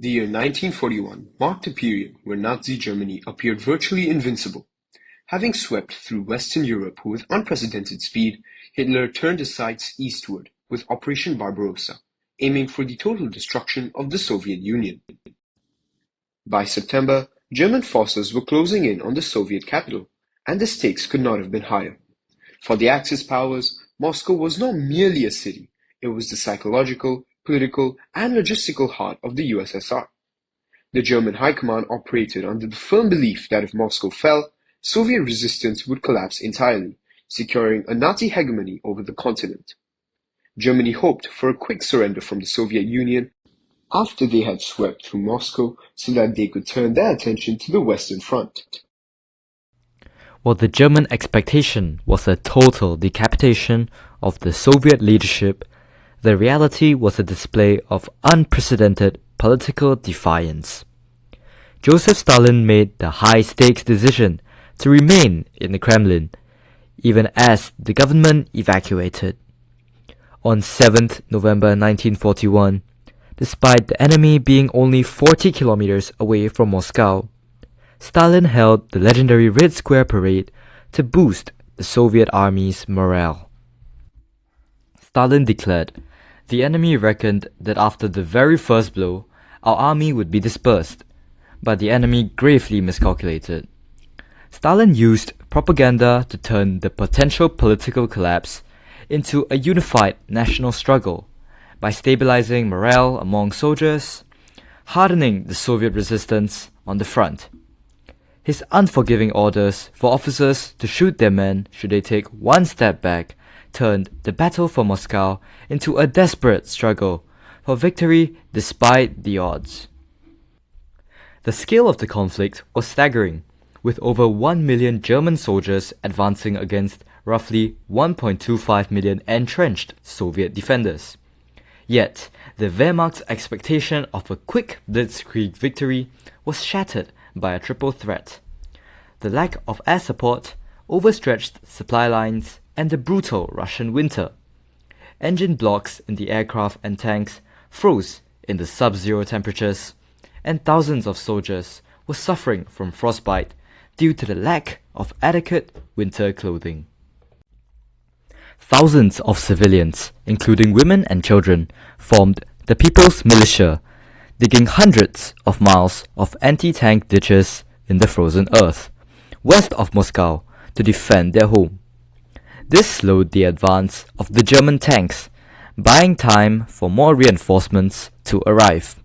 The year 1941 marked a period where Nazi Germany appeared virtually invincible. Having swept through Western Europe with unprecedented speed, Hitler turned his sights eastward with Operation Barbarossa, aiming for the total destruction of the Soviet Union. By September, German forces were closing in on the Soviet capital, and the stakes could not have been higher. For the Axis powers, Moscow was not merely a city, it was the psychological, political, and logistical heart of the USSR. The German High Command operated under the firm belief that if Moscow fell, Soviet resistance would collapse entirely, securing a Nazi hegemony over the continent. Germany hoped for a quick surrender from the Soviet Union after they had swept through Moscow so that they could turn their attention to the Western Front. While the German expectation was a total decapitation of the Soviet leadership, the reality was a display of unprecedented political defiance. Joseph Stalin made the high-stakes decision to remain in the Kremlin, even as the government evacuated. On 7th November 1941, despite the enemy being only 40 kilometers away from Moscow, Stalin held the legendary Red Square parade to boost the Soviet army's morale. Stalin declared, "The enemy reckoned that after the very first blow, our army would be dispersed, but the enemy gravely miscalculated." Stalin used propaganda to turn the potential political collapse into a unified national struggle by stabilizing morale among soldiers, hardening the Soviet resistance on the front. His unforgiving orders for officers to shoot their men should they take one step back turned the battle for Moscow into a desperate struggle for victory despite the odds. The scale of the conflict was staggering, with over 1 million German soldiers advancing against roughly 1.25 million entrenched Soviet defenders. Yet, the Wehrmacht's expectation of a quick blitzkrieg victory was shattered by a triple threat: the lack of air support, overstretched supply lines, and the brutal Russian winter. Engine blocks in the aircraft and tanks froze in the sub-zero temperatures, and thousands of soldiers were suffering from frostbite due to the lack of adequate winter clothing. Thousands of civilians, including women and children, formed the People's Militia, digging hundreds of miles of anti-tank ditches in the frozen earth, west of Moscow, to defend their home. This slowed the advance of the German tanks, buying time for more reinforcements to arrive.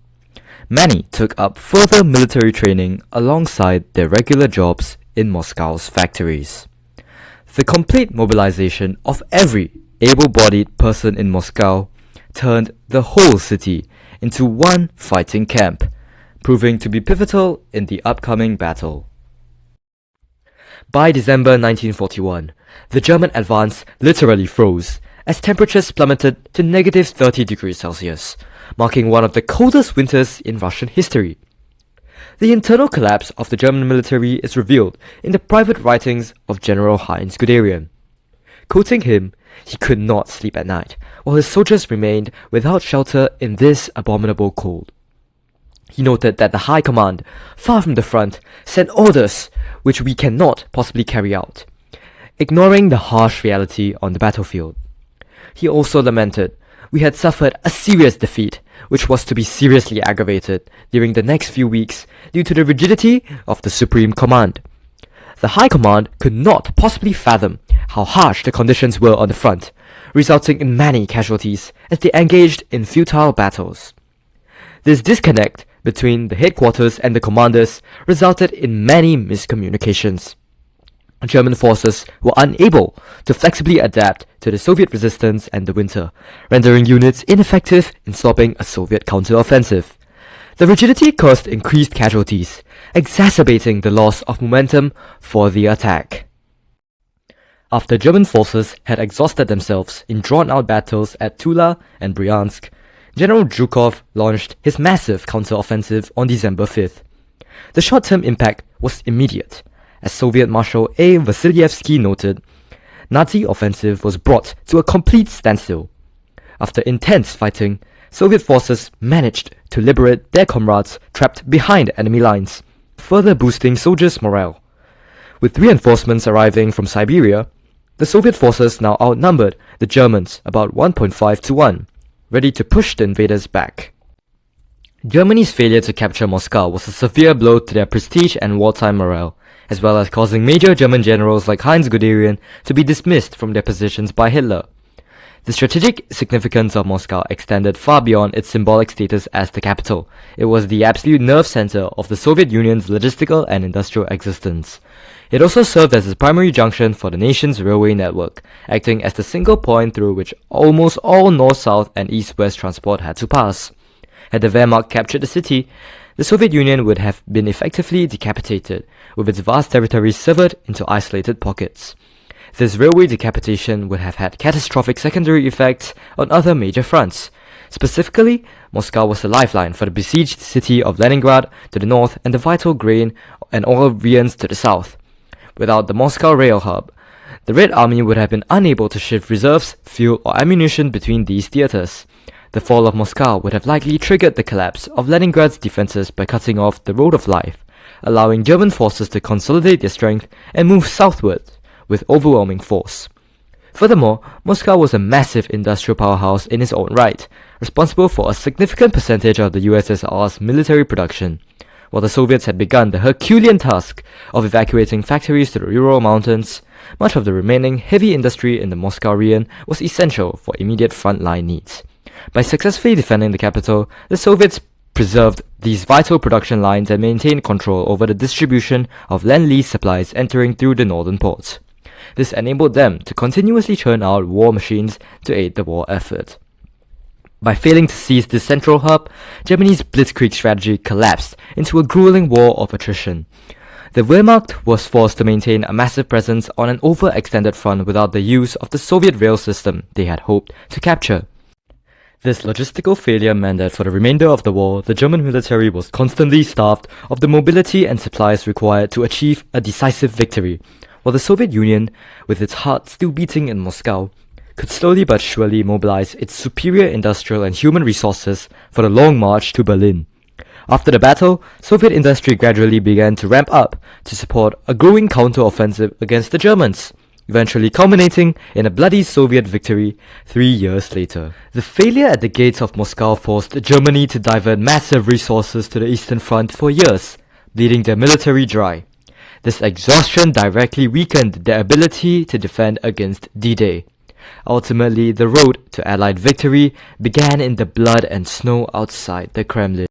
Many took up further military training alongside their regular jobs in Moscow's factories. The complete mobilization of every able-bodied person in Moscow turned the whole city into one fighting camp, proving to be pivotal in the upcoming battle. By December 1941, the German advance literally froze as temperatures plummeted to negative 30 degrees Celsius, marking one of the coldest winters in Russian history. The internal collapse of the German military is revealed in the private writings of General Heinz Guderian. Quoting him, he could not sleep at night, while his soldiers remained without shelter in this abominable cold. He noted that the High Command, far from the front, sent orders which we cannot possibly carry out, ignoring the harsh reality on the battlefield. He also lamented, "We had suffered a serious defeat, which was to be seriously aggravated during the next few weeks due to the rigidity of the Supreme Command." The High Command could not possibly fathom how harsh the conditions were on the front, resulting in many casualties as they engaged in futile battles. This disconnect between the headquarters and the commanders resulted in many miscommunications. German forces were unable to flexibly adapt to the Soviet resistance and the winter, rendering units ineffective in stopping a Soviet counteroffensive. The rigidity caused increased casualties, exacerbating the loss of momentum for the attack. After German forces had exhausted themselves in drawn-out battles at Tula and Bryansk, General Zhukov launched his massive counteroffensive on December 5th. The short-term impact was immediate. As Soviet Marshal A. Vasilievsky noted, Nazi offensive was brought to a complete standstill. After intense fighting, Soviet forces managed to liberate their comrades trapped behind enemy lines, further boosting soldiers' morale. With reinforcements arriving from Siberia, the Soviet forces now outnumbered the Germans about 1.5 to 1, ready to push the invaders back. Germany's failure to capture Moscow was a severe blow to their prestige and wartime morale, as well as causing major German generals like Heinz Guderian to be dismissed from their positions by Hitler. The strategic significance of Moscow extended far beyond its symbolic status as the capital. It was the absolute nerve center of the Soviet Union's logistical and industrial existence. It also served as a primary junction for the nation's railway network, acting as the single point through which almost all north-south and east-west transport had to pass. Had the Wehrmacht captured the city, the Soviet Union would have been effectively decapitated, with its vast territory severed into isolated pockets. This railway decapitation would have had catastrophic secondary effects on other major fronts. Specifically, Moscow was the lifeline for the besieged city of Leningrad to the north and the vital grain and oil regions to the south. Without the Moscow rail hub, the Red Army would have been unable to shift reserves, fuel or ammunition between these theatres. The fall of Moscow would have likely triggered the collapse of Leningrad's defences by cutting off the road of life, allowing German forces to consolidate their strength and move southward with overwhelming force. Furthermore, Moscow was a massive industrial powerhouse in its own right, responsible for a significant percentage of the USSR's military production. While the Soviets had begun the Herculean task of evacuating factories to the Ural Mountains, much of the remaining heavy industry in the Moscow region was essential for immediate frontline needs. By successfully defending the capital, the Soviets preserved these vital production lines and maintained control over the distribution of Lend-Lease supplies entering through the northern ports. This enabled them to continuously churn out war machines to aid the war effort. By failing to seize this central hub, Germany's blitzkrieg strategy collapsed into a grueling war of attrition. The Wehrmacht was forced to maintain a massive presence on an overextended front without the use of the Soviet rail system they had hoped to capture. This logistical failure meant that for the remainder of the war, the German military was constantly starved of the mobility and supplies required to achieve a decisive victory, while the Soviet Union, with its heart still beating in Moscow, could slowly but surely mobilize its superior industrial and human resources for the long march to Berlin. After the battle, Soviet industry gradually began to ramp up to support a growing counter-offensive against the Germans, eventually culminating in a bloody Soviet victory 3 years later. The failure at the gates of Moscow forced Germany to divert massive resources to the Eastern Front for years, bleeding their military dry. This exhaustion directly weakened their ability to defend against D-Day. Ultimately, the road to Allied victory began in the blood and snow outside the Kremlin.